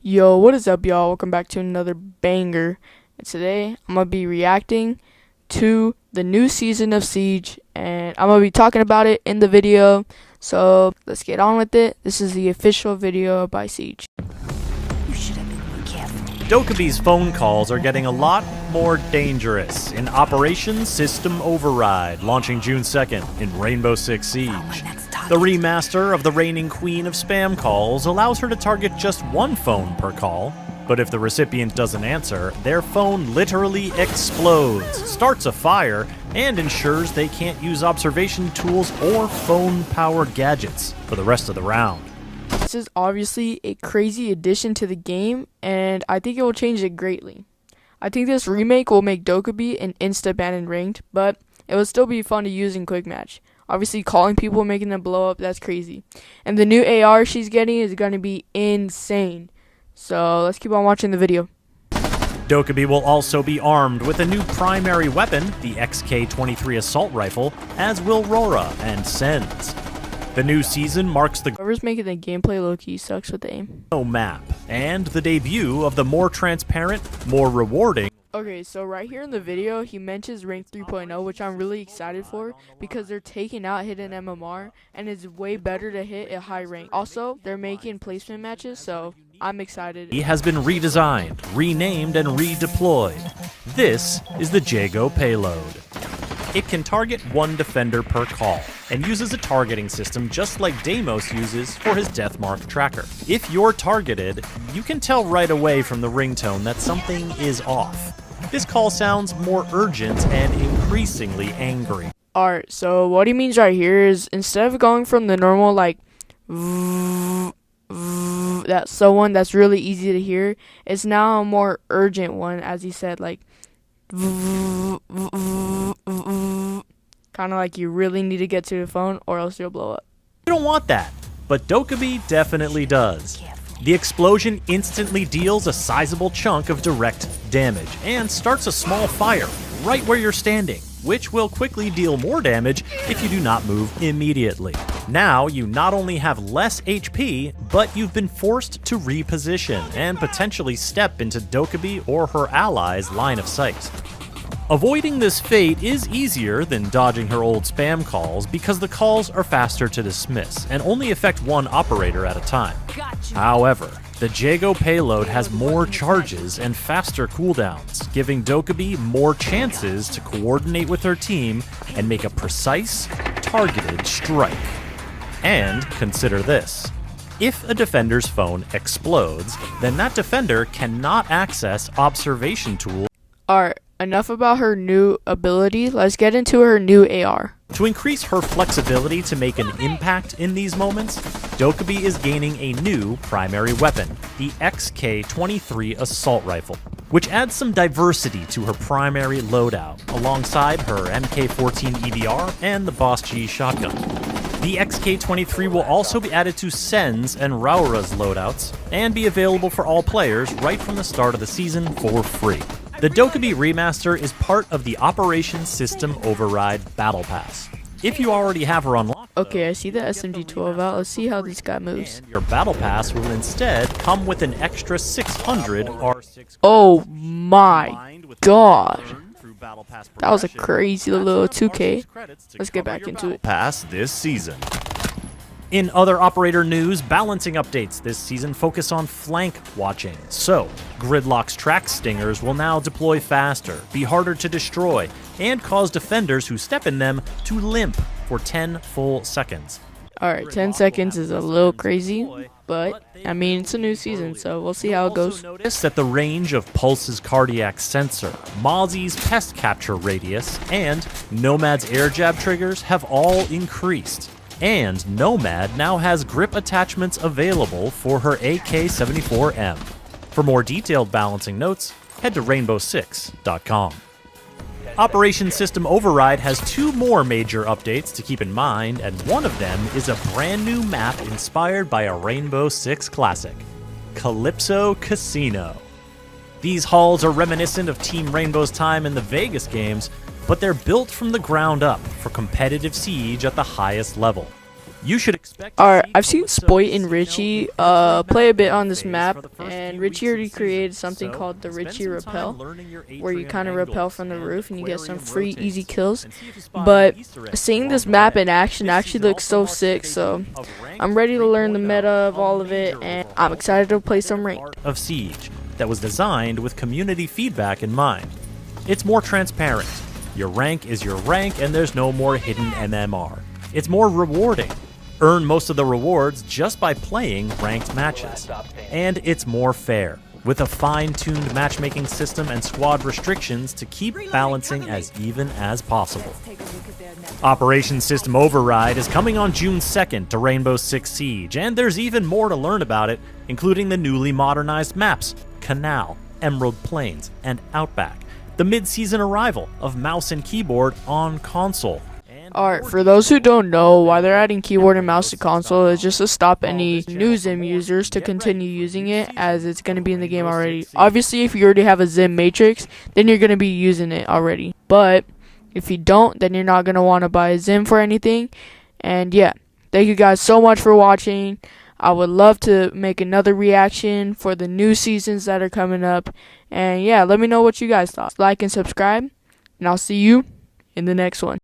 Yo, what is up, y'all? Welcome back to another banger. And today, I'm going to be reacting to the new season of Siege, and I'm going to be talking about it in the video. So, let's get on with it. This is the official video by Siege. You should have been more careful. Dokebee's phone calls are getting a lot more dangerous in Operation System Override, launching June 2nd in Rainbow Six Siege. The remaster of the reigning queen of spam calls allows her to target just one phone per call, but if the recipient doesn't answer, their phone literally explodes, starts a fire, and ensures they can't use observation tools or phone-powered gadgets for the rest of the round. This is obviously a crazy addition to the game, and I think it will change it greatly. I think this remake will make Dokkaebi an insta-ban in ranked, but it will still be fun to use in quick match. Obviously, calling people and making them blow up, that's crazy. And the new AR she's getting is going to be insane. So, let's keep on watching the video. Dokkaebi will also be armed with a new primary weapon, the XK-23 assault rifle, as will Rora and Sens. The new season marks the Whoever's making the gameplay low-key sucks with the aim. map and the debut of the more transparent, more rewarding. Okay, so right here in the video, he mentions Rank 3.0, which I'm really excited for because they're taking out hidden MMR, and it's way better to hit a high rank. Also, they're making placement matches, so I'm excited. He has been redesigned, renamed, and redeployed. This is the Jago payload. It can target one defender per call, and uses a targeting system just like Deimos uses for his Deathmark tracker. If you're targeted, you can tell right away from the ringtone that something is off. This call sounds more urgent and increasingly angry. Alright, so what he means right here is instead of going from the normal like that's so one that's really easy to hear, it's now a more urgent one, as he said, like kind of like you really need to get to the phone or else you'll blow up. You don't want that, but Dokkaebi definitely does. The explosion instantly deals a sizable chunk of direct damage and starts a small fire right where you're standing, which will quickly deal more damage if you do not move immediately. Now, you not only have less HP, but you've been forced to reposition and potentially step into Dokkaebi or her allies' line of sight. Avoiding this fate is easier than dodging her old spam calls because the calls are faster to dismiss and only affect one operator at a time. However, the Jago payload has more charges and faster cooldowns, giving Dokkaebi more chances to coordinate with her team and make a precise, targeted strike. And consider this. If a defender's phone explodes, then that defender cannot access observation tools. Alright, enough about her new ability, let's get into her new AR. To increase her flexibility to make an impact in these moments, Dokkaebi is gaining a new primary weapon, the XK-23 assault rifle, which adds some diversity to her primary loadout, alongside her MK-14 EBR and the Boss G shotgun. The XK-23 will also be added to Sens and Raura's loadouts, and be available for all players right from the start of the season for free. The Dokkaebi remaster is part of the Operation System Override Battle Pass. If you already have her unlocked, Okay, I see the SMG-12 out. Let's see how this guy moves. and your Battle Pass will instead come with an extra 600 R6. Oh my god. That That was a crazy little 2K. Let's get back into it. Pass this season. In other operator news, balancing updates this season focus on flank watching. So, Gridlock's track stingers will now deploy faster, be harder to destroy, and cause defenders who step in them to limp for 10 full seconds. Alright, 10 seconds is a little crazy, but I mean, it's a new season, so we'll see how it goes. Notice that the range of Pulse's cardiac sensor, Mozzie's pest capture radius, and Nomad's air jab triggers have all increased. And Nomad now has grip attachments available for her AK-74M. For more detailed balancing notes, head to rainbow6.com. Operation System Override has two more major updates to keep in mind, and one of them is a brand new map inspired by a Rainbow Six classic, Calypso Casino. These halls are reminiscent of Team Rainbow's time in the Vegas games, but they're built from the ground up for competitive Siege at the highest level. You should expect to Alright, see I've seen Calypso, Spoit and Xeno, Richie hit the play a bit maximum on this phase map, for the first and few Richie weeks already of the created season. something So, called the spend Richie some time Rappel, learning your where you atrium kind of rappel angles from the and roof and you get some aquarium free rotates, easy kills. and see if you spot But any Easter eggs seeing along this the map way. in action This actually season looks also so marks the sick, debut so of Ranked I'm ready to learn the 3.0, meta of all of a it, major and overhaul I'm excited to play of some the ranked. art of Siege that was designed with community feedback in mind. It's more transparent. Your rank is your rank, and there's no more hidden MMR. It's more rewarding. Earn most of the rewards just by playing ranked matches. And it's more fair, with a fine-tuned matchmaking system and squad restrictions to keep balancing as even as possible. Operation System Override is coming on June 2nd to Rainbow Six Siege, and there's even more to learn about it, including the newly modernized maps, Canal, Emerald Plains, and Outback, the mid-season arrival of mouse and keyboard on console. Alright, for those who don't know, why they're adding keyboard and mouse to console is just to stop any new Zim users to continue using it, as it's going to be in the game already. Obviously, if you already have a Zim Matrix, then you're going to be using it already. But if you don't, then you're not going to want to buy a Zim for anything. And yeah, thank you guys so much for watching. I would love to make another reaction for the new seasons that are coming up. And yeah, let me know what you guys thought. Like and subscribe, and I'll see you in the next one.